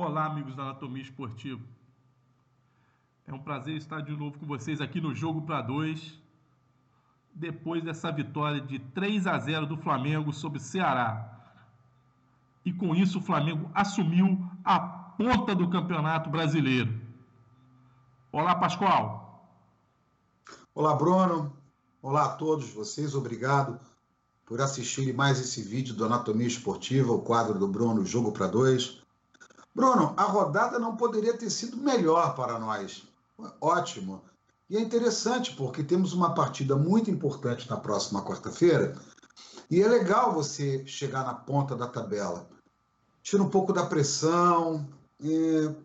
Olá, amigos da Anatomia Esportiva. É um prazer estar de novo com vocês aqui no Jogo para Dois, depois dessa vitória de 3-0 do Flamengo sobre o Ceará. E com isso o Flamengo assumiu a ponta do Campeonato Brasileiro. Olá, Pascoal. Olá, Bruno. Olá a todos vocês. Obrigado por assistirem mais esse vídeo do Anatomia Esportiva, o quadro do Bruno, Jogo para Dois. Bruno, a rodada não poderia ter sido melhor para nós. Ótimo. E é interessante porque temos uma partida muito importante na próxima quarta-feira e é legal você chegar na ponta da tabela. Tira um pouco da pressão.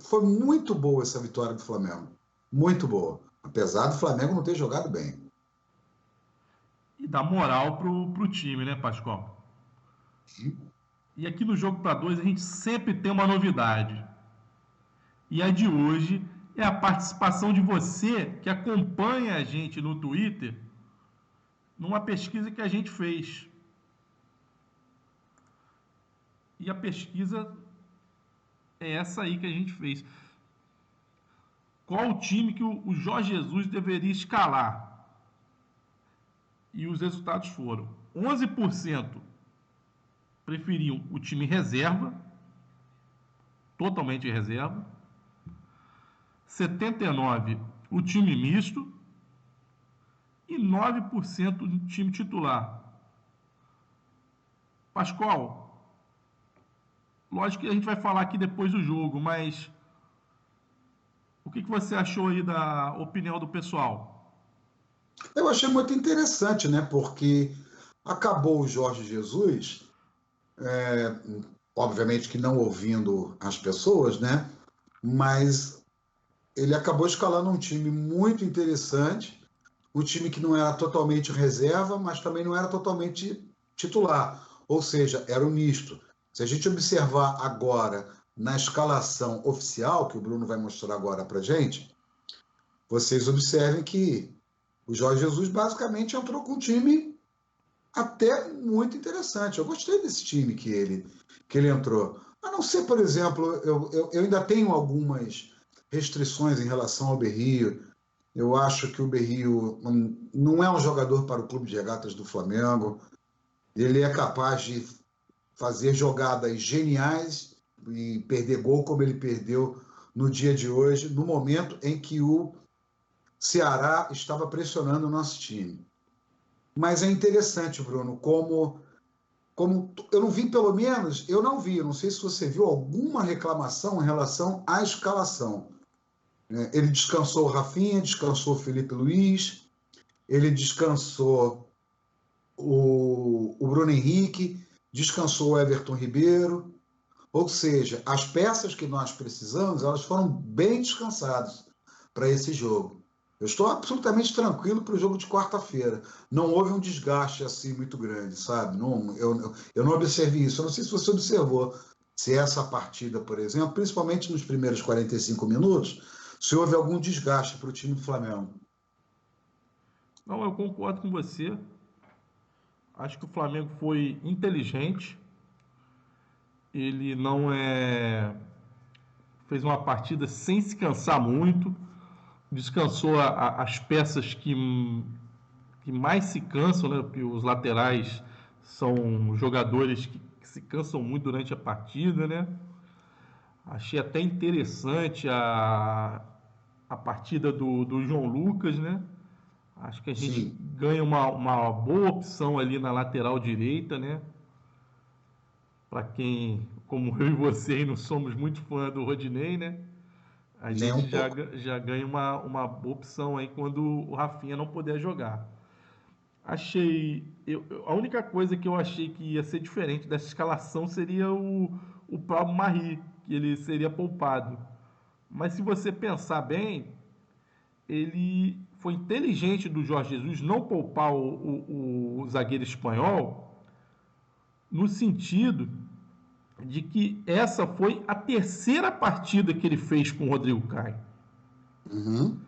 Foi muito boa essa vitória do Flamengo. Muito boa. Apesar do Flamengo não ter jogado bem. E dá moral pro time, né, Pascoal? E aqui no Jogo para Dois a gente sempre tem uma novidade. E a de hoje é a participação de você que acompanha a gente no Twitter numa pesquisa que a gente fez. E a pesquisa é essa aí que a gente fez. Qual o time que o Jorge Jesus deveria escalar? E os resultados foram: 11% preferiam o time reserva, totalmente reserva, 79% o time misto e 9% o time titular. Pascoal, lógico que a gente vai falar aqui depois do jogo, mas o que você achou aí da opinião do pessoal? Eu achei muito interessante, né? Porque acabou o Jorge Jesus, obviamente que não ouvindo as pessoas, né? Mas ele acabou escalando um time muito interessante, um time que não era totalmente reserva, mas também não era totalmente titular, ou seja, era um misto. Se a gente observar agora na escalação oficial, que o Bruno vai mostrar agora para gente, vocês observem que o Jorge Jesus basicamente entrou com um time até muito interessante. Eu gostei desse time que ele entrou. A não ser, por exemplo, eu ainda tenho algumas restrições em relação ao Berrio. Eu acho que o Berrio não é um jogador para o clube de regatas do Flamengo. Ele é capaz de fazer jogadas geniais e perder gol como ele perdeu no dia de hoje, no momento em que o Ceará estava pressionando o nosso time. Mas é interessante, Bruno, como eu não vi, pelo menos, eu não sei se você viu alguma reclamação em relação à escalação. Ele descansou o Rafinha, descansou o Felipe Luiz, ele descansou o Bruno Henrique, descansou o Everton Ribeiro, ou seja, as peças que nós precisamos, elas foram bem descansadas para esse jogo. Eu estou absolutamente tranquilo para o jogo de quarta-feira. Não houve um desgaste assim muito grande, sabe? Eu não observei isso. Eu não sei se você observou se essa partida, por exemplo, principalmente nos primeiros 45 minutos, se houve algum desgaste para o time do Flamengo. Não, eu concordo com você. Acho que o Flamengo foi inteligente. Ele não fez uma partida sem se cansar muito. Descansou as peças que mais se cansam, né? Porque os laterais são jogadores que se cansam muito durante a partida, né? Achei até interessante a partida do João Lucas, né? Acho que a gente Sim. ganha uma boa opção ali na lateral direita, né? Para quem, como eu e você, não somos muito fã do Rodinei, né? A Nem um gente pouco. já ganha uma boa opção aí quando o Rafinha não puder jogar. A única coisa que eu achei que ia ser diferente dessa escalação seria o próprio Mahy, que ele seria poupado. Mas se você pensar bem, ele foi inteligente do Jorge Jesus não poupar o zagueiro espanhol, no sentido de que essa foi a terceira partida que ele fez com o Rodrigo Caio. Uhum.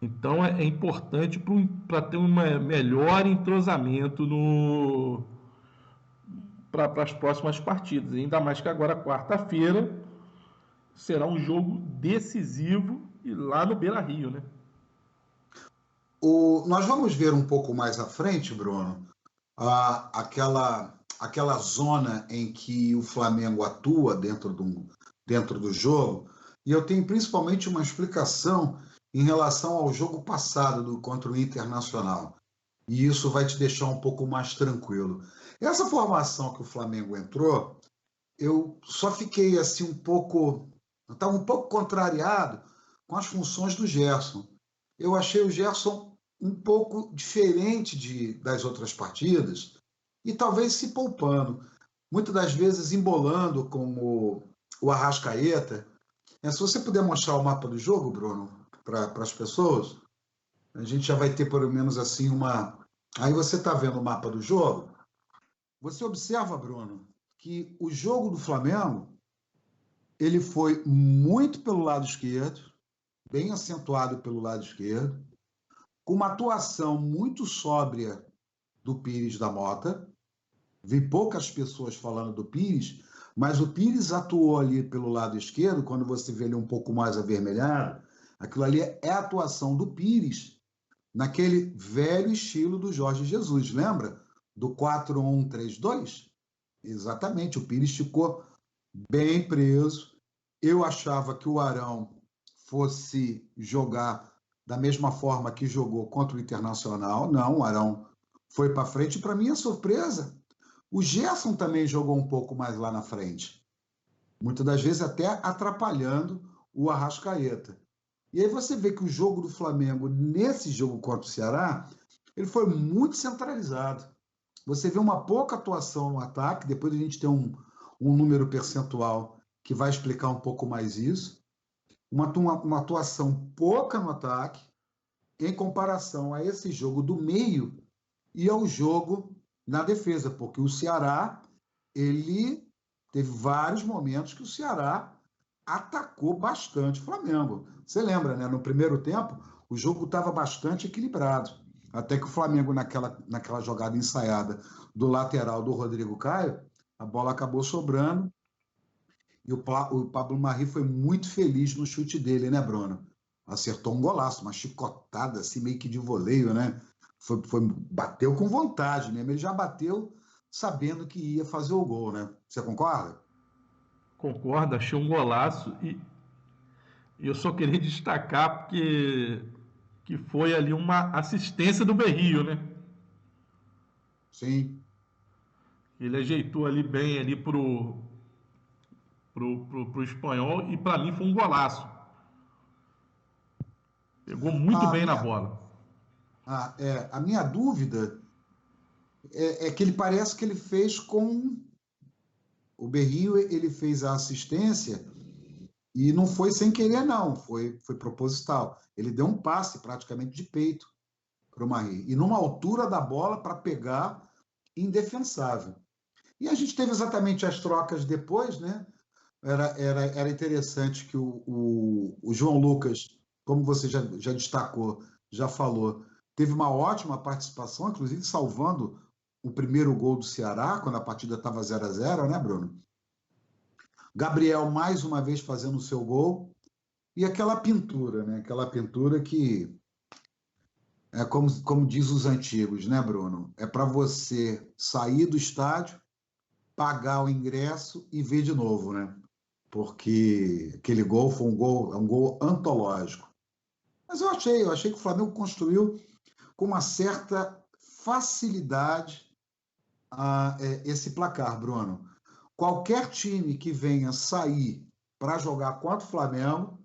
Então é importante para ter um melhor entrosamento para as próximas partidas. Ainda mais que agora, quarta-feira, será um jogo decisivo e lá no Beira-Rio, né? Nós vamos ver um pouco mais à frente, Bruno, aquela zona em que o Flamengo atua dentro do jogo, e eu tenho principalmente uma explicação em relação ao jogo passado contra o Internacional. E isso vai te deixar um pouco mais tranquilo. Essa formação que o Flamengo entrou, eu só fiquei assim estava um pouco contrariado com as funções do Gerson. Eu achei o Gerson um pouco diferente das outras partidas e talvez se poupando, muitas das vezes embolando como o Arrascaeta. Se você puder mostrar o mapa do jogo, Bruno, para as pessoas, a gente já vai ter pelo menos assim uma. Aí você está vendo o mapa do jogo. Você observa, Bruno, que o jogo do Flamengo ele foi muito pelo lado esquerdo, bem acentuado pelo lado esquerdo, com uma atuação muito sóbria do Pires da Mota. Vi poucas pessoas falando do Pires, mas o Pires atuou ali pelo lado esquerdo, quando você vê ele um pouco mais avermelhado, aquilo ali é a atuação do Pires naquele velho estilo do Jorge Jesus, lembra? Do 4-1-3-2? Exatamente, o Pires ficou bem preso. Eu achava que o Arão fosse jogar da mesma forma que jogou contra o Internacional. Não, o Arão foi para frente. Para minha surpresa, o Gerson também jogou um pouco mais lá na frente. Muitas das vezes até atrapalhando o Arrascaeta. E aí você vê que o jogo do Flamengo, nesse jogo contra o Ceará, ele foi muito centralizado. Você vê uma pouca atuação no ataque, depois a gente tem um número percentual que vai explicar um pouco mais isso. Uma atuação pouca no ataque, em comparação a esse jogo do meio e ao jogo na defesa, porque o Ceará, ele teve vários momentos que o Ceará atacou bastante o Flamengo. Você lembra, né? No primeiro tempo, o jogo estava bastante equilibrado. Até que o Flamengo, naquela jogada ensaiada do lateral do Rodrigo Caio, a bola acabou sobrando e o Pablo Marri foi muito feliz no chute dele, né, Bruno? Acertou um golaço, uma chicotada assim, meio que de voleio, né? Bateu com vontade mesmo. Ele já bateu sabendo que ia fazer o gol, né? Você concorda? Concordo, achei um golaço e eu só queria destacar porque que foi ali uma assistência do Berrio, né? Sim. Ele ajeitou ali bem ali pro espanhol e para mim foi um golaço. Pegou muito A bem na minha, bola. a minha dúvida é que ele parece que ele fez com o Berrio, ele fez a assistência e não foi sem querer, não, foi proposital. Ele deu um passe praticamente de peito para o Marri, e numa altura da bola para pegar indefensável. E a gente teve exatamente as trocas depois, né? Era interessante que o João Lucas, como você já destacou, já falou, teve uma ótima participação, inclusive salvando o primeiro gol do Ceará, quando a partida estava 0-0, né, Bruno? Gabriel, mais uma vez, fazendo o seu gol. E aquela pintura, né? Aquela pintura que é como diz os antigos, né, Bruno? É para você sair do estádio, pagar o ingresso e ver de novo, né? Porque aquele gol foi é um gol antológico. Mas eu achei que o Flamengo construiu com uma certa facilidade esse placar, Bruno. Qualquer time que venha sair para jogar contra o Flamengo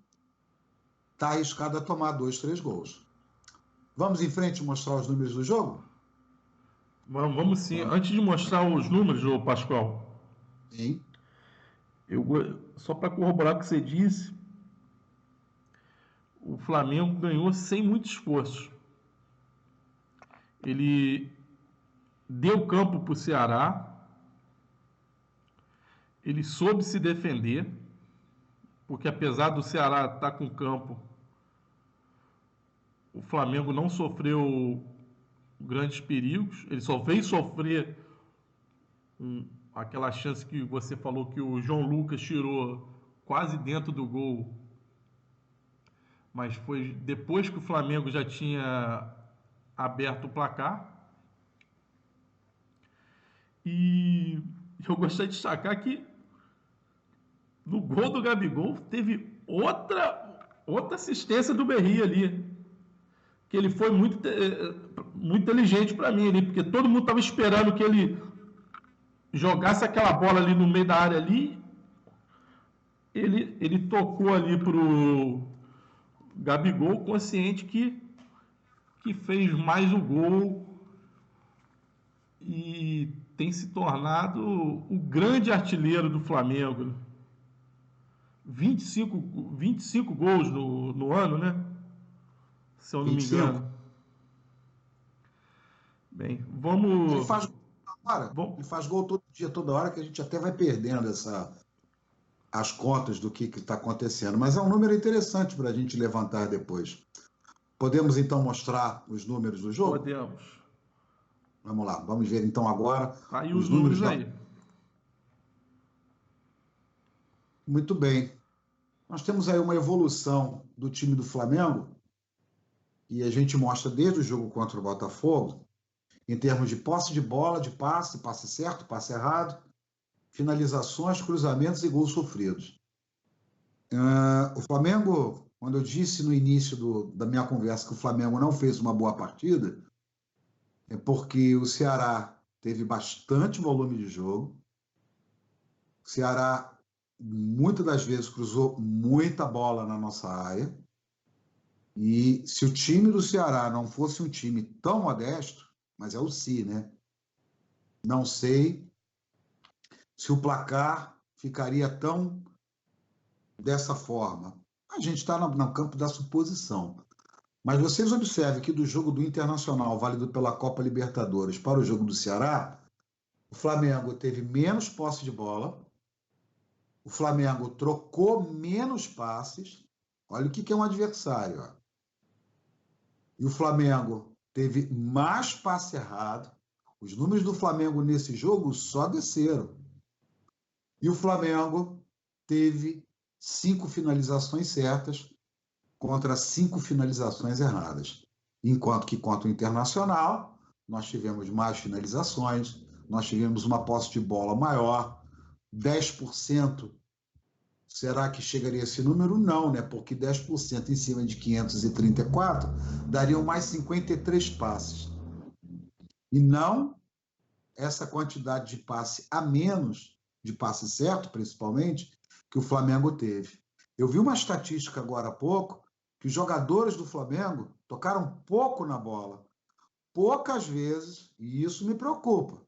está arriscado a tomar 2, 3 gols. Vamos em frente e mostrar os números do jogo? Vamos sim. Antes de mostrar os números, ô Pascoal, Sim. só para corroborar o que você disse, o Flamengo ganhou sem muito esforço. Ele deu campo para o Ceará, ele soube se defender, porque apesar do Ceará estar com campo, o Flamengo não sofreu grandes perigos, ele só veio sofrer aquela chance que você falou que o João Lucas tirou quase dentro do gol, mas foi depois que o Flamengo já tinha aberto o placar. E eu gostaria de destacar que no gol do Gabigol teve outra assistência do Berri ali, que ele foi muito inteligente para mim ali, porque todo mundo estava esperando que ele jogasse aquela bola ali no meio da área ali. Ele tocou ali pro Gabigol, consciente que fez mais um gol e tem se tornado o grande artilheiro do Flamengo. 25 gols no ano, né? Se eu não me 25. engano. Bem, Ele vamos. faz, cara, Vamos ele faz gol todo dia, toda hora, que a gente até vai perdendo as contas do que está acontecendo. Mas é um número interessante para a gente levantar depois. Podemos, então, mostrar os números do jogo? podemos. Vamos lá, vamos ver, então, agora Tá aí os os números números da... aí. Muito bem. Nós temos aí uma evolução do time do Flamengo, e a gente mostra desde o jogo contra o Botafogo, em termos de posse de bola, de passe, passe certo, passe errado, finalizações, cruzamentos e gols sofridos. O Flamengo, quando eu disse no início da minha conversa que o Flamengo não fez uma boa partida, é porque o Ceará teve bastante volume de jogo. O Ceará, muitas das vezes, cruzou muita bola na nossa área. E se o time do Ceará não fosse um time tão modesto, mas é o si, né? Não sei se o placar ficaria tão dessa forma. A gente está no campo da suposição. Mas vocês observem que do jogo do Internacional, válido pela Copa Libertadores, para o jogo do Ceará, o Flamengo teve menos posse de bola, o Flamengo trocou menos passes. Olha o que é um adversário. Ó. E o Flamengo teve mais passe errado. Os números do Flamengo nesse jogo só desceram. E o Flamengo teve 5 finalizações certas contra 5 finalizações erradas. Enquanto que contra o Internacional, nós tivemos mais finalizações, nós tivemos uma posse de bola maior, 10%. Será que chegaria a esse número? Não, né? Porque 10% em cima de 534 dariam mais 53 passes. E não essa quantidade de passe a menos, de passe certo, principalmente, que o Flamengo teve. Eu vi uma estatística agora há pouco que os jogadores do Flamengo tocaram pouco na bola. Poucas vezes, e isso me preocupa,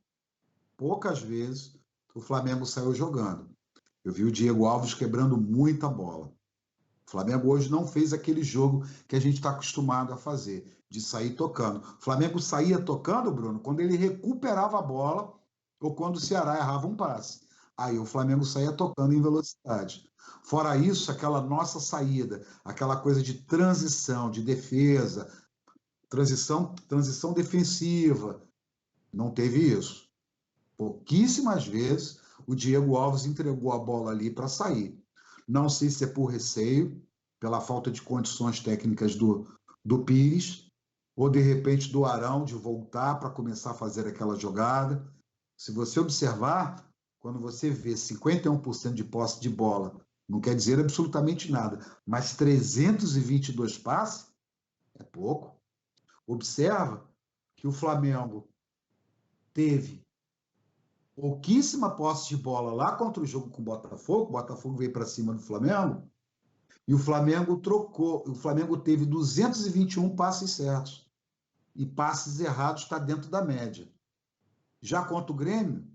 poucas vezes o Flamengo saiu jogando. Eu vi o Diego Alves quebrando muita bola. O Flamengo hoje não fez aquele jogo que a gente está acostumado a fazer, de sair tocando. O Flamengo saía tocando, Bruno, quando ele recuperava a bola ou quando o Ceará errava um passe. Aí o Flamengo saía tocando em velocidade. Fora isso, aquela nossa saída, aquela coisa de transição, de defesa, transição defensiva, não teve isso. Pouquíssimas vezes o Diego Alves entregou a bola ali para sair. Não sei se é por receio, pela falta de condições técnicas do Pires, ou de repente do Arão de voltar para começar a fazer aquela jogada. Se você observar, quando você vê 51% de posse de bola, não quer dizer absolutamente nada, mas 322 passes é pouco. Observa que o Flamengo teve pouquíssima posse de bola lá contra o jogo com o Botafogo veio para cima do Flamengo, e o Flamengo trocou, o Flamengo teve 221 passes certos, e passes errados está dentro da média. Já contra o Grêmio,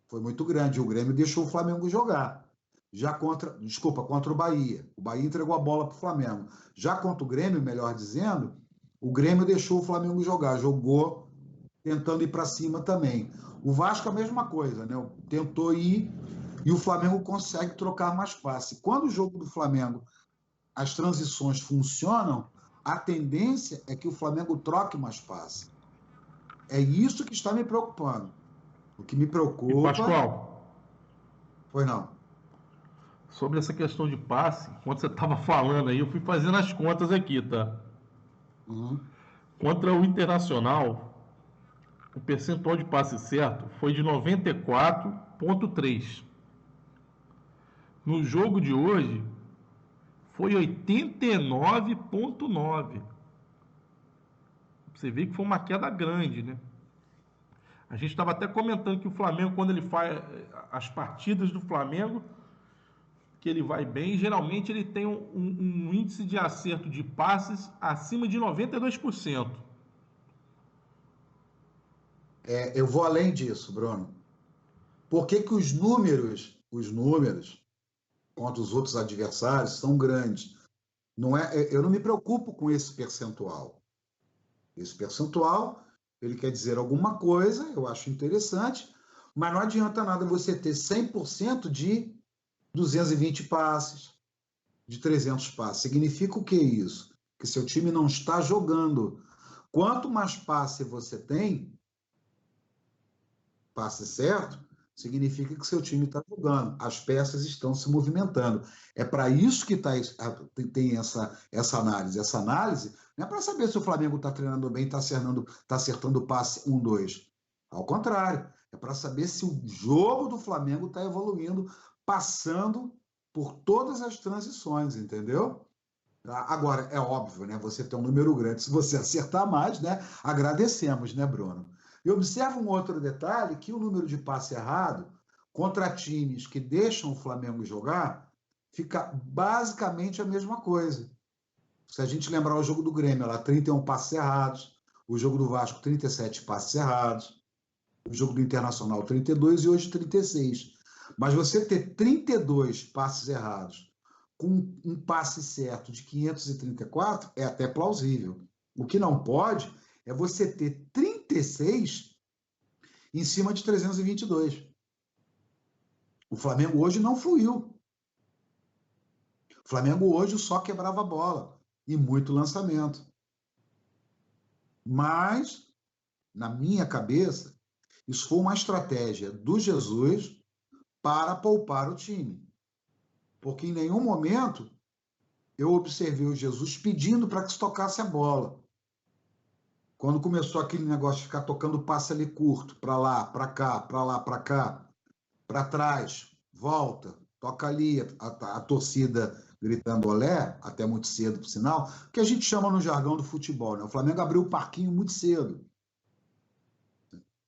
foi muito grande, o Grêmio deixou o Flamengo jogar. Já contra o Bahia entregou a bola para o Flamengo. Já contra o Grêmio, melhor dizendo, o Grêmio deixou o Flamengo jogar, jogou tentando ir para cima também. O Vasco a mesma coisa, né? Tentou ir e o Flamengo consegue trocar mais passe. Quando o jogo do Flamengo, as transições funcionam, a tendência é que o Flamengo troque mais passe. É isso que está me preocupando. O que me E preocupa... Pascoal, Pois não. Sobre essa questão de passe, enquanto você estava falando aí, eu fui fazendo as contas aqui, tá? Uhum. Contra o Internacional, o percentual de passe certo foi de 94,3. No jogo de hoje, foi 89,9. Você vê que foi uma queda grande, né? A gente estava até comentando que o Flamengo, quando ele faz as partidas do Flamengo, que ele vai bem, geralmente ele tem um índice de acerto de passes acima de 92%. Eu vou além disso, Bruno. Por que que os números contra os outros adversários são grandes? Não é, eu não me preocupo com esse percentual. Esse percentual, ele quer dizer alguma coisa, eu acho interessante, mas não adianta nada você ter 100% de 220 passes, de 300 passes. Significa o que isso? Que seu time não está jogando. Quanto mais passe você tem, passe certo, significa que seu time está jogando, as peças estão se movimentando. É para isso que tem essa análise. Essa análise não é para saber se o Flamengo está treinando bem, está acertando o passe 1-2. Ao contrário, é para saber se o jogo do Flamengo está evoluindo, passando por todas as transições, entendeu? Agora, é óbvio, né? Você tem um número grande. Se você acertar mais, né? Agradecemos, né, Bruno? E observa um outro detalhe, que o número de passe errado contra times que deixam o Flamengo jogar fica basicamente a mesma coisa. Se a gente lembrar o jogo do Grêmio, lá 31 passes errados, o jogo do Vasco, 37 passes errados, o jogo do Internacional, 32 e hoje 36. Mas você ter 32 passes errados com um passe certo de 534 é até plausível. O que não pode é você ter 36 em cima de 322. O Flamengo hoje não fluiu. O Flamengo hoje só quebrava a bola e muito lançamento. Mas, na minha cabeça, isso foi uma estratégia do Jesus para poupar o time. Porque em nenhum momento eu observei o Jesus pedindo para que se tocasse a bola. Quando começou aquele negócio de ficar tocando passe ali curto, para lá, para cá, para lá, para cá, para trás, volta, toca ali, a torcida gritando olé, até muito cedo, por sinal, que a gente chama no jargão do futebol, né? O Flamengo abriu o parquinho muito cedo,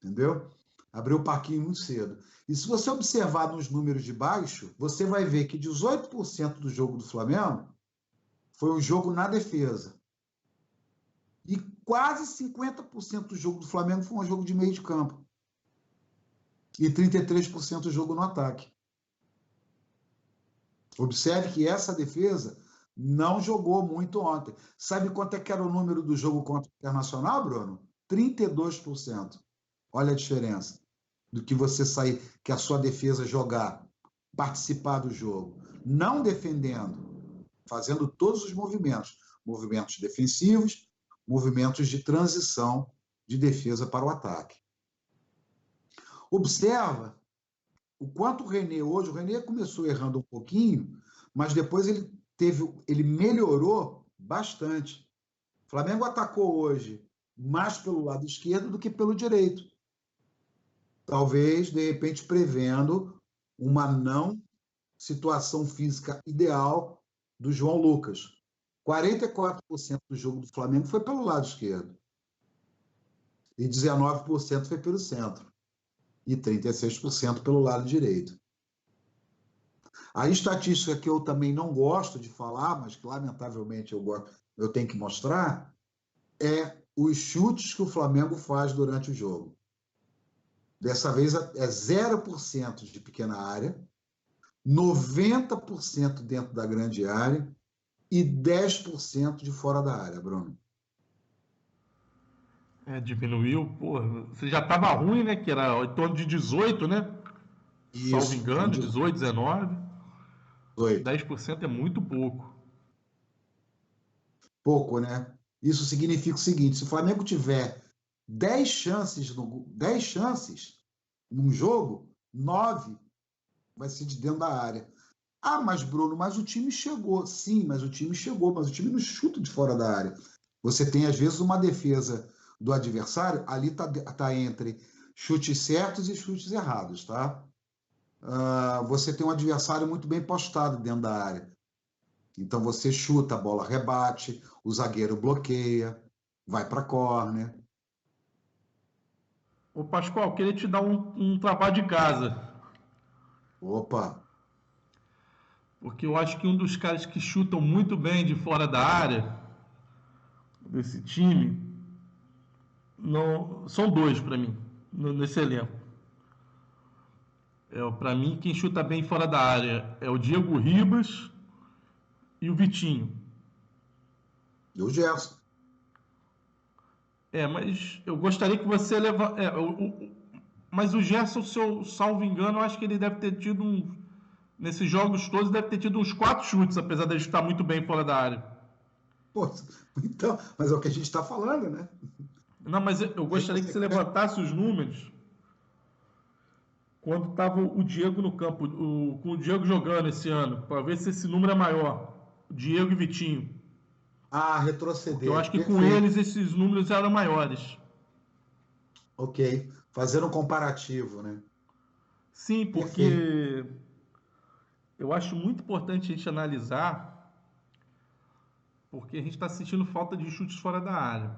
entendeu? Abriu o parquinho muito cedo. E se você observar nos números de baixo, você vai ver que 18% do jogo do Flamengo foi um jogo na defesa. E quase 50% do jogo do Flamengo foi um jogo de meio de campo. E 33% do jogo no ataque. Observe que essa defesa não jogou muito ontem. Sabe quanto é que era o número do jogo contra o Internacional, Bruno? 32%. Olha a diferença do que você sair, que a sua defesa jogar, participar do jogo, não defendendo, fazendo todos os movimentos defensivos, movimentos de transição de defesa para o ataque. Observa o quanto o René começou errando um pouquinho, mas depois ele melhorou bastante. O Flamengo atacou hoje mais pelo lado esquerdo do que pelo direito. Talvez, de repente, prevendo uma não situação física ideal do João Lucas. 44% do jogo do Flamengo foi pelo lado esquerdo. E 19% foi pelo centro. E 36% pelo lado direito. A estatística que eu também não gosto de falar, mas que lamentavelmente eu tenho que mostrar, é os chutes que o Flamengo faz durante o jogo. Dessa vez é 0% de pequena área, 90% dentro da grande área e 10% de fora da área, Bruno. Diminuiu, pô. Você já tava ruim, né? Que era em torno de 18, né? Salvo Isso, torno engano, de 18, 19. 18. 10% é muito pouco. Pouco, né? Isso significa o seguinte: se o Flamengo tiver 10 chances num jogo, 9 vai ser de dentro da área. Ah, mas Bruno, mas o time chegou. Sim, mas o time chegou, mas o time não chuta de fora da área. Você tem, às vezes, uma defesa do adversário, ali tá entre chutes certos e chutes errados, tá? Você tem um adversário muito bem postado dentro da área. Então você chuta, a bola rebate, o zagueiro bloqueia, vai para córner. Ô Pascoal, queria te dar um trabalho de casa. Opa, Porque eu acho que um dos caras que chutam muito bem de fora da área desse time, não, são dois para mim, nesse elenco. Para mim, quem chuta bem fora da área é o Diego Ribas e o Vitinho. e o Gerson. Mas eu gostaria que você leva. Mas o Gerson, se eu salvo engano, eu acho que ele deve ter tido nesses jogos todos, deve ter tido uns 4 chutes, apesar de ele estar muito bem fora da área. Pô, então, mas é o que a gente está falando, né? Não, mas eu Aí gostaria que você você quer. levantasse os números quando estava o Diego no campo, com o Diego jogando esse ano, para ver se esse número é maior. Diego e Vitinho. Ah, Porque eu retroceder. acho que com Perfeito. eles esses números eram maiores. Ok. Fazer um comparativo, né? Sim, Perfeito. porque eu acho muito importante a gente analisar, porque a gente está sentindo falta de chutes fora da área.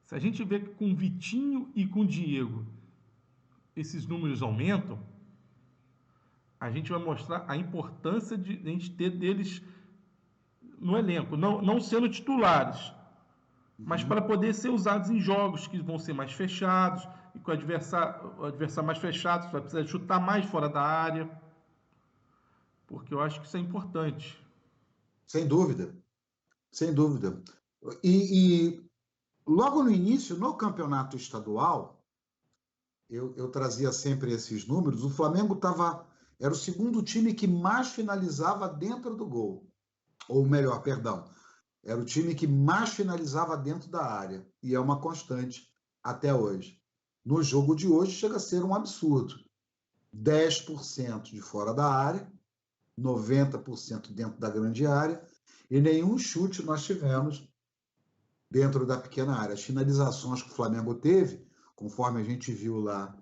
Se a gente vê que com o Vitinho e com o Diego esses números aumentam, a gente vai mostrar a importância de a gente ter deles no elenco, não sendo titulares, mas para Uhum. poder ser usados em jogos que vão ser mais fechados e com o adversário mais fechado, você vai precisar chutar mais fora da área, porque eu acho que isso é importante. Sem dúvida. Sem dúvida. E logo no início, no campeonato estadual, eu trazia sempre esses números. O Flamengo era o segundo time que mais finalizava dentro do gol. Ou melhor, perdão, era o time que mais finalizava dentro da área. E é uma constante até hoje. No jogo de hoje chega a ser um absurdo. 10% de fora da área, 90% dentro da grande área, e nenhum chute nós tivemos dentro da pequena área. As finalizações que o Flamengo teve, conforme a gente viu lá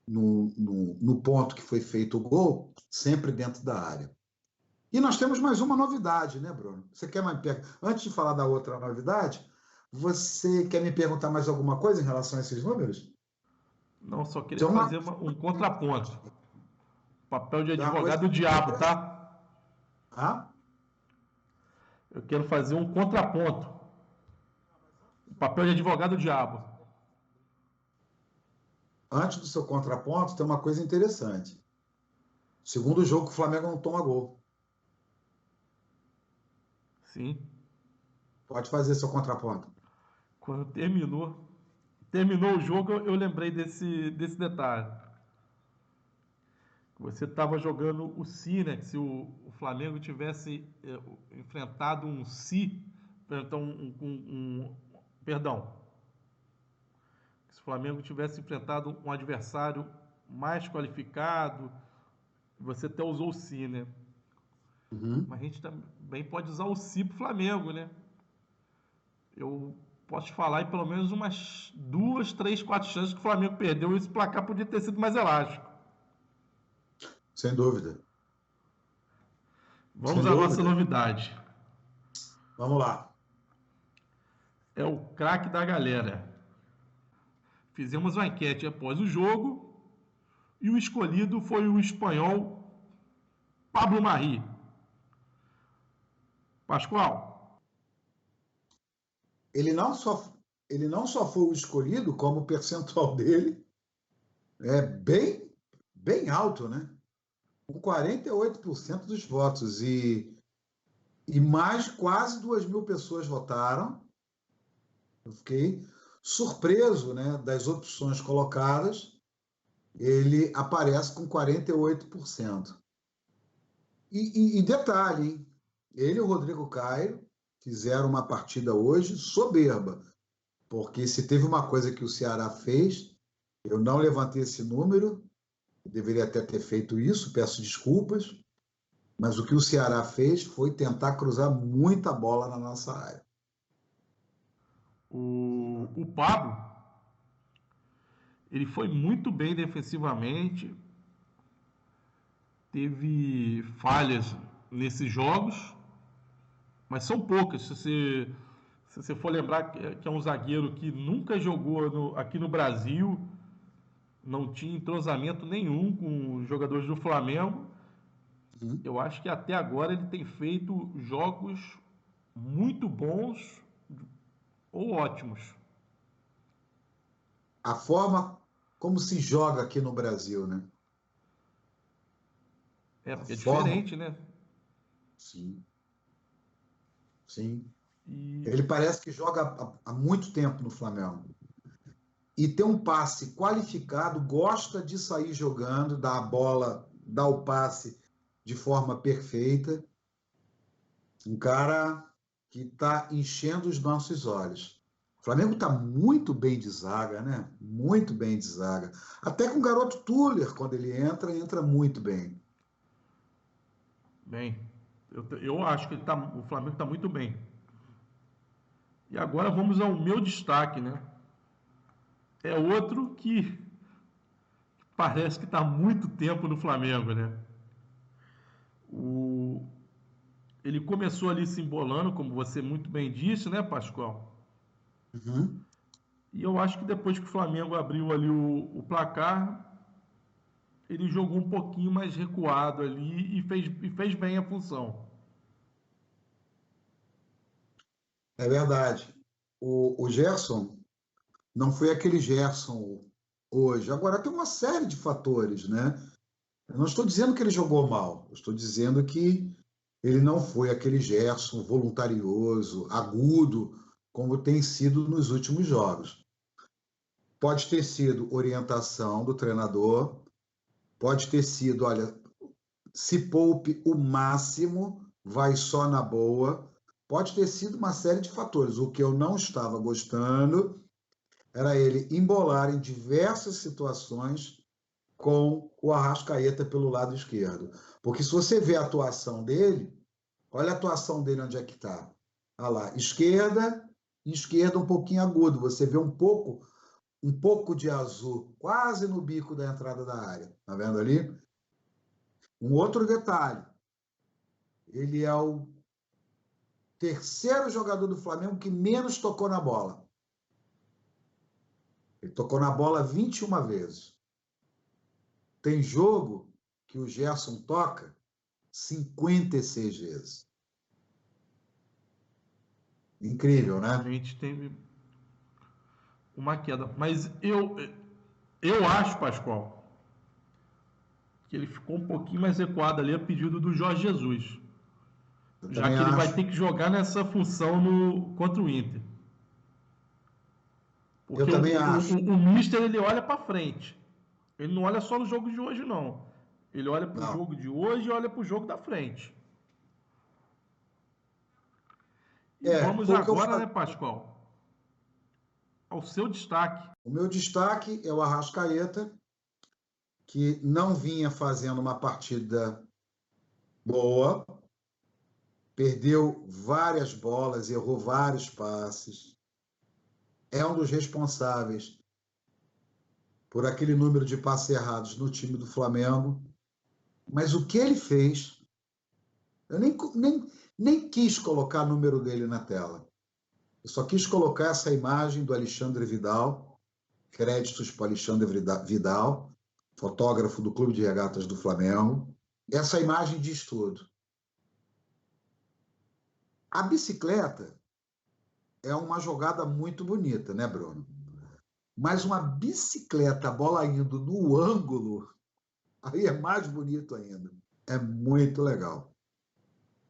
no ponto que foi feito o gol, sempre dentro da área. E nós temos mais uma novidade, né, Bruno? Você quer mais Antes de falar da outra novidade, você quer me perguntar mais alguma coisa em relação a esses números? Não, só queria Tem uma, fazer um contraponto. Papel de tem uma coisa advogado do muito diabo, interessante. tá? Ah? Eu quero fazer um contraponto. Papel de advogado do diabo. Antes do seu contraponto, tem uma coisa interessante. Segundo jogo que o Flamengo não toma gol. Sim. Pode fazer seu contraponto. Quando terminou o jogo, eu lembrei desse detalhe. Você estava jogando o Si, né? Que se o Flamengo tivesse enfrentado um Si, então perdão, se o Flamengo tivesse enfrentado um adversário mais qualificado, você até usou o Si, né? Uhum. Mas a gente também pode usar o Si pro Flamengo, né? Eu posso te falar em pelo menos umas 2, 3, 4 chances que o Flamengo perdeu e esse placar podia ter sido mais elástico. Sem dúvida. Vamos Sem à nossa dúvida. novidade. Vamos lá. É o craque da galera. Fizemos uma enquete após o jogo e o escolhido foi o espanhol Pablo Marri. Pascoal, Ele não só, ele não só foi o escolhido, como o percentual dele é bem alto, né? Com 48% dos votos. E mais quase 2.000 pessoas votaram. Eu fiquei surpreso, né, das opções colocadas. Ele aparece com 48%. E detalhe, hein? Ele e o Rodrigo Caio fizeram uma partida hoje soberba, porque se teve uma coisa que o Ceará fez, eu não levantei esse número, deveria até ter feito isso, peço desculpas, Mas o que o Ceará fez foi tentar cruzar muita bola na nossa área. O Pablo, ele foi muito bem defensivamente, teve falhas nesses jogos, mas são poucas. Se você for lembrar que é um zagueiro que nunca jogou aqui no Brasil, não tinha entrosamento nenhum com os jogadores do Flamengo, Uhum. eu acho que até agora ele tem feito jogos muito bons ou ótimos. A forma como se joga aqui no Brasil, né? É, A porque é forma, diferente, né? sim, sim. E Ele parece que joga há muito tempo no Flamengo. E tem um passe qualificado, gosta de sair jogando, dar a bola, dar o passe de forma perfeita. Um cara que está enchendo os nossos olhos. O Flamengo está muito bem de zaga, né? Muito bem de zaga. Até com o garoto Tuller, quando ele entra, entra muito bem. bem, eu acho que o Flamengo está muito bem. E agora vamos ao meu destaque, né? É outro que parece que está há muito tempo no Flamengo, né? O, ele começou ali se embolando, como você muito bem disse, né, Pascoal? Uhum. E eu acho que depois que o Flamengo abriu ali o placar, ele jogou um pouquinho mais recuado ali e fez bem a função. É verdade. O Gerson não foi aquele Gerson hoje. Agora, tem uma série de fatores, né? Eu não estou dizendo que ele jogou mal, eu estou dizendo que ele não foi aquele Gerson voluntarioso, agudo, como tem sido nos últimos jogos. Pode ter sido orientação do treinador, pode ter sido, olha, se poupe o máximo, vai só na boa. Pode ter sido uma série de fatores. O que eu não estava gostando era ele embolar em diversas situações com o Arrascaeta pelo lado esquerdo. Porque se você vê a atuação dele, olha a atuação dele onde é que está. Olha lá, esquerda, esquerda um pouquinho agudo. Você vê um pouco de azul, quase no bico da entrada da área. Tá vendo ali? Um outro detalhe, ele é o terceiro jogador do Flamengo que menos tocou na bola. Ele tocou na bola 21 vezes. Tem jogo que o Gerson toca 56 vezes. Incrível, né? Realmente teve uma queda. Mas eu acho, Pascoal, que ele ficou um pouquinho mais recuado ali a pedido do Jorge Jesus. Eu Já também que ele vai acho. ter que jogar nessa função contra o Inter. Eu Porque também acho. o Mister ele olha para frente. Ele não olha só no jogo de hoje, não. Ele olha para o Não. jogo de hoje e olha para o jogo da frente. E vamos Foi o que eu agora, falei. né, Pascoal, ao seu destaque. O meu destaque é o Arrascaeta, que não vinha fazendo uma partida boa, perdeu várias bolas, errou vários passes. É um dos responsáveis por aquele número de passes errados no time do Flamengo. Mas o que ele fez, eu nem quis colocar o número dele na tela. Eu só quis colocar essa imagem do Alexandre Vidal, créditos para Alexandre Vidal, fotógrafo do Clube de Regatas do Flamengo. Essa imagem diz tudo. A bicicleta é uma jogada muito bonita, né, Bruno? Mas uma bicicleta, a bola indo no ângulo, aí é mais bonito ainda. É muito legal.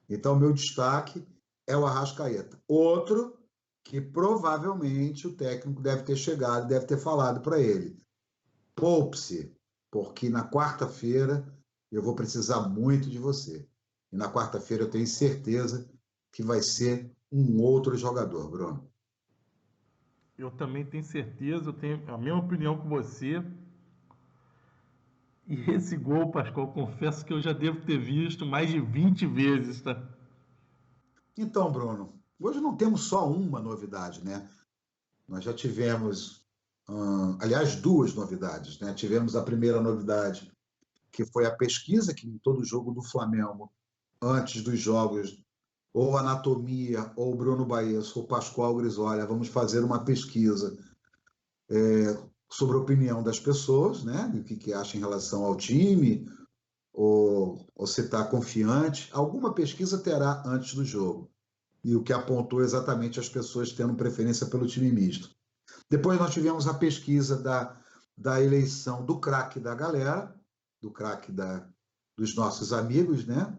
Então, meu destaque é o Arrascaeta. Outro que provavelmente o técnico deve ter chegado, deve ter falado para ele: poupe-se, porque na quarta-feira eu vou precisar muito de você. E na quarta-feira eu tenho certeza que vai ser um outro jogador, Bruno. Eu também tenho certeza, eu tenho a mesma opinião que você. E esse gol, Pascoal, confesso que eu já devo ter visto mais de 20 vezes, tá? Então, Bruno, hoje não temos só uma novidade, né? Nós já tivemos, aliás, duas novidades, né? Tivemos a primeira novidade, que foi a pesquisa que em todo jogo do Flamengo, antes dos jogos, ou Anatomia, ou Bruno Baesso, ou Pascoal Grisolha, vamos fazer uma pesquisa sobre a opinião das pessoas, né? Do que acha em relação ao time, ou se está confiante. Alguma pesquisa terá antes do jogo. E o que apontou exatamente as pessoas tendo preferência pelo time misto. Depois nós tivemos a pesquisa da eleição do craque da galera, do craque dos nossos amigos, né?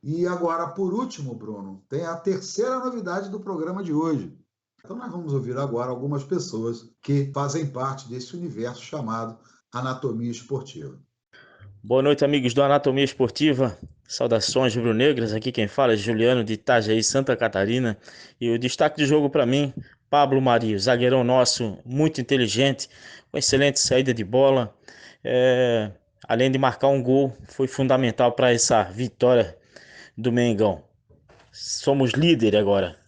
E agora, por último, Bruno, tem a terceira novidade do programa de hoje. Então nós vamos ouvir agora algumas pessoas que fazem parte desse universo chamado anatomia esportiva. Boa noite, amigos do Anatomia Esportiva. Saudações rubro-negras. Aqui quem fala é Juliano de Itajaí, Santa Catarina. E o destaque do jogo para mim, Pablo Mari, zagueirão nosso, muito inteligente, com excelente saída de bola. Além de marcar um gol, foi fundamental para essa vitória do Mengão. Somos líder agora.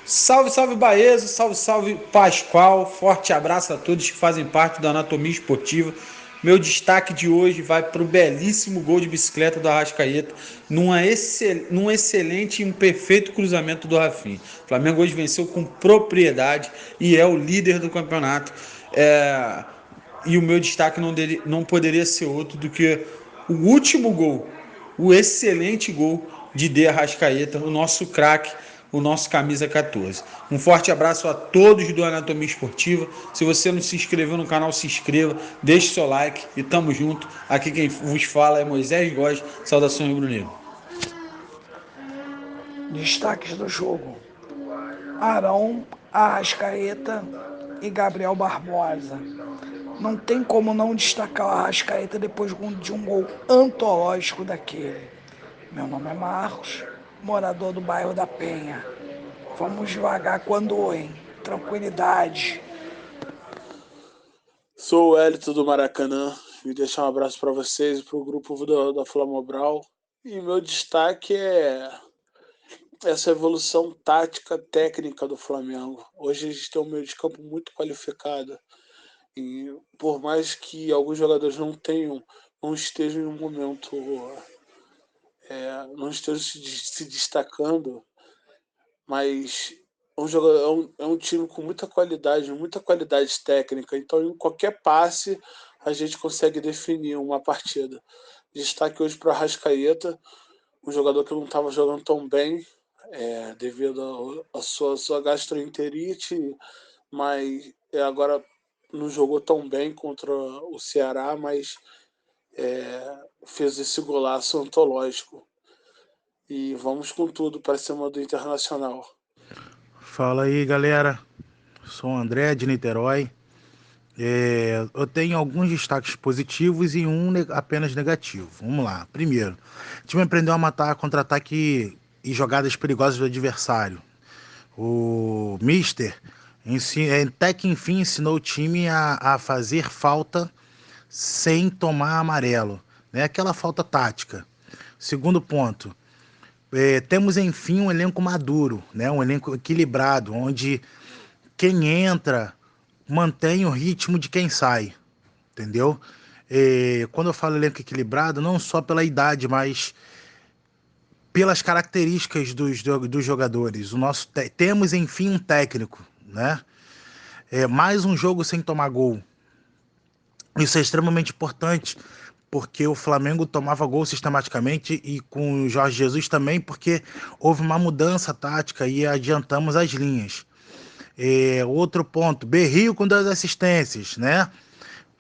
Salve, salve Baezo, salve, salve Pascoal. Forte abraço a todos que fazem parte da Anatomia Esportiva. Meu destaque de hoje vai para o belíssimo gol de bicicleta do Arrascaeta, num excelente e um perfeito cruzamento do Rafinha. O Flamengo hoje venceu com propriedade e é o líder do campeonato. E o meu destaque não poderia ser outro do que o último gol, o excelente gol de De Arrascaeta, o nosso craque, o nosso camisa 14. Um forte abraço a todos do Anatomia Esportiva. Se você não se inscreveu no canal, se inscreva, deixe seu like e tamo junto. Aqui quem vos fala é Moisés Góes. Saudações rubro-negro. Destaques do jogo: Arão, Arrascaeta e Gabriel Barbosa. Não tem como não destacar o Arrascaeta depois de um gol antológico daquele. Meu nome é Marcos, morador do bairro da Penha. Vamos devagar quando, hein? Tranquilidade. Sou o Hélito do Maracanã. Vim deixar um abraço para vocês e para o grupo da Flamobral. E meu destaque é essa evolução tática técnica do Flamengo. Hoje a gente tem um meio de campo muito qualificado. E por mais que alguns jogadores não estejam em um momento, não estejam se destacando, mas é um time com muita qualidade técnica. Então, em qualquer passe, a gente consegue definir uma partida. Destaque hoje para o Arrascaeta, um jogador que não estava jogando tão bem, devido à sua gastroenterite, mas agora não jogou tão bem contra o Ceará, mas fez esse golaço antológico. E vamos com tudo para cima do Internacional. Fala aí, galera. Sou o André de Niterói. Eu tenho alguns destaques positivos e um apenas negativo. Vamos lá. Primeiro, o time aprendeu a matar contra-ataque e jogadas perigosas do adversário. O Mister até que enfim ensinou o time a fazer falta sem tomar amarelo, né? Aquela falta tática. Segundo ponto, temos enfim um elenco maduro, né? Um elenco equilibrado, onde quem entra mantém o ritmo de quem sai, entendeu? Quando eu falo elenco equilibrado, não só pela idade, mas pelas características dos jogadores. Temos enfim um técnico, né? Mais um jogo sem tomar gol. Isso é extremamente importante, porque o Flamengo tomava gol sistematicamente e com o Jorge Jesus também, porque houve uma mudança tática e adiantamos as linhas. Outro ponto, Berrio com 2 assistências, né? A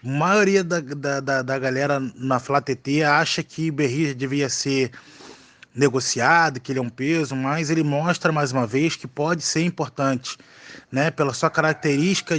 maioria da galera na Flá TT acha que Berrio devia ser negociado, que ele é um peso, mas ele mostra mais uma vez que pode ser importante, né? Pela sua característica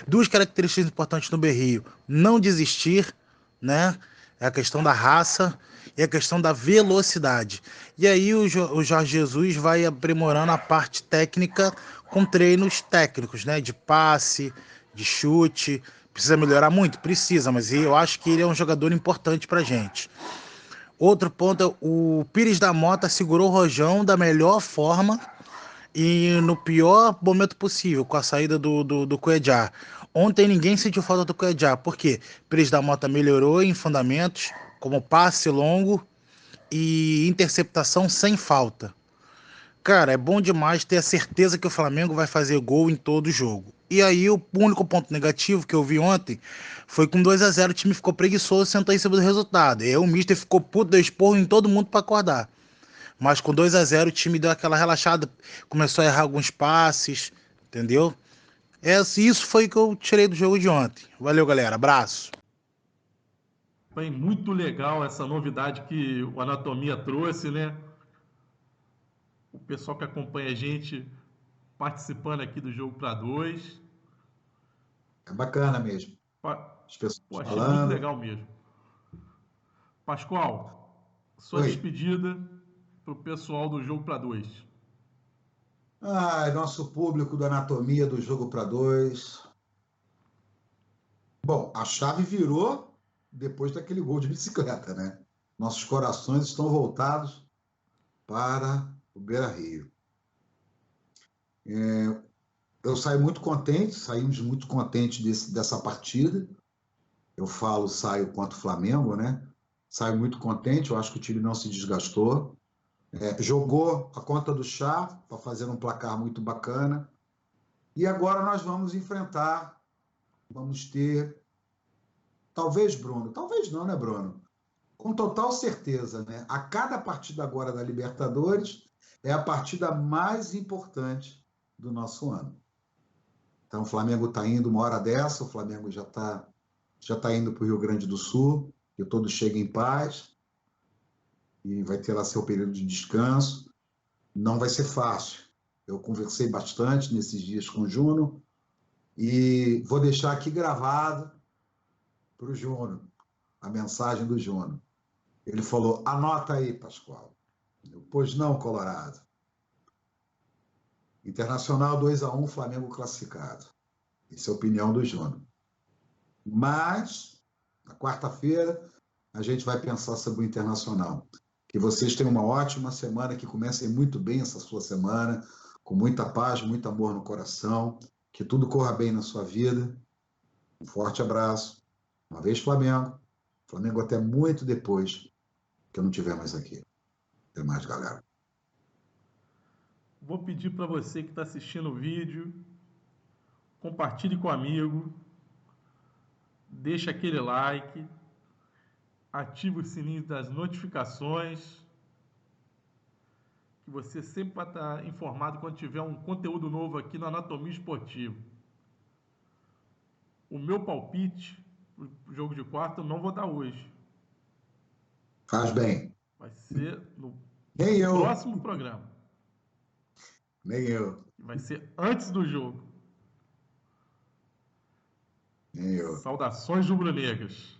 duas características importantes no Berrio: não desistir, né? É a questão da raça e a questão da velocidade. E aí o Jorge Jesus vai aprimorando a parte técnica com treinos técnicos, né? De passe, de chute, Precisa melhorar muito? Precisa, mas eu acho que ele é um jogador importante pra gente. Outro ponto é o Pires da Mota segurou o Rojão da melhor forma e no pior momento possível, com a saída do Cuejá. Ontem ninguém sentiu falta do Cuejá, porque Pires da Mota melhorou em fundamentos, como passe longo e interceptação sem falta. Cara, é bom demais ter a certeza que o Flamengo vai fazer gol em todo jogo. E aí, o único ponto negativo que eu vi ontem foi que com 2-0 o time ficou preguiçoso, sentou em cima do resultado. E aí o Mister ficou puto, deu esporro em todo mundo para acordar. Mas com 2-0 o time deu aquela relaxada, começou a errar alguns passes, entendeu? Isso foi o que eu tirei do jogo de ontem. Valeu, galera. Abraço. Foi muito legal essa novidade que o Anatomia trouxe, né? O pessoal que acompanha a gente participando aqui do Jogo para Dois. É bacana mesmo. As pessoas Pô, achei muito falando. legal mesmo. Pascoal, sua Oi. despedida para o pessoal do Jogo para Dois. Nosso público da Anatomia do Jogo para Dois. Bom, a chave virou depois daquele gol de bicicleta, né? Nossos corações estão voltados para o Beira-Rio. Eu saio muito contente, saímos muito contentes dessa partida. Eu saio contra o Flamengo, né? Saio muito contente, eu acho que o time não se desgastou. Jogou a conta do chá para fazer um placar muito bacana. E agora nós vamos ter, talvez, Bruno, talvez não, né, Bruno? Com total certeza, né? A cada partida agora da Libertadores é a partida mais importante do nosso ano. Então, o Flamengo está indo uma hora dessa, o Flamengo já tá indo para o Rio Grande do Sul, que todos cheguem em paz, e vai ter lá seu período de descanso. Não vai ser fácil. Eu conversei bastante nesses dias com o Juno, e vou deixar aqui gravado para o Juno, a mensagem do Juno. Ele falou, anota aí, Pascoal. Pois não, Colorado. Internacional 2-1, Flamengo classificado. Essa é a opinião do Juno. Mas, na quarta-feira, a gente vai pensar sobre o Internacional. Que vocês tenham uma ótima semana, que comecem muito bem essa sua semana, com muita paz, muito amor no coração, que tudo corra bem na sua vida. Um forte abraço. Uma vez Flamengo. Flamengo até muito depois que eu não estiver mais aqui. Até mais, galera. Vou pedir para você que está assistindo o vídeo, compartilhe com o amigo, deixa aquele like, ative o sininho das notificações, que você sempre vai estar informado quando tiver um conteúdo novo aqui no Anatomia Esportiva. O meu palpite para o jogo de quarta eu não vou dar hoje. Faz bem. Vai ser no Nem eu. próximo programa. Nem eu. Vai ser antes do jogo. Nem eu. Saudações rubro-negras.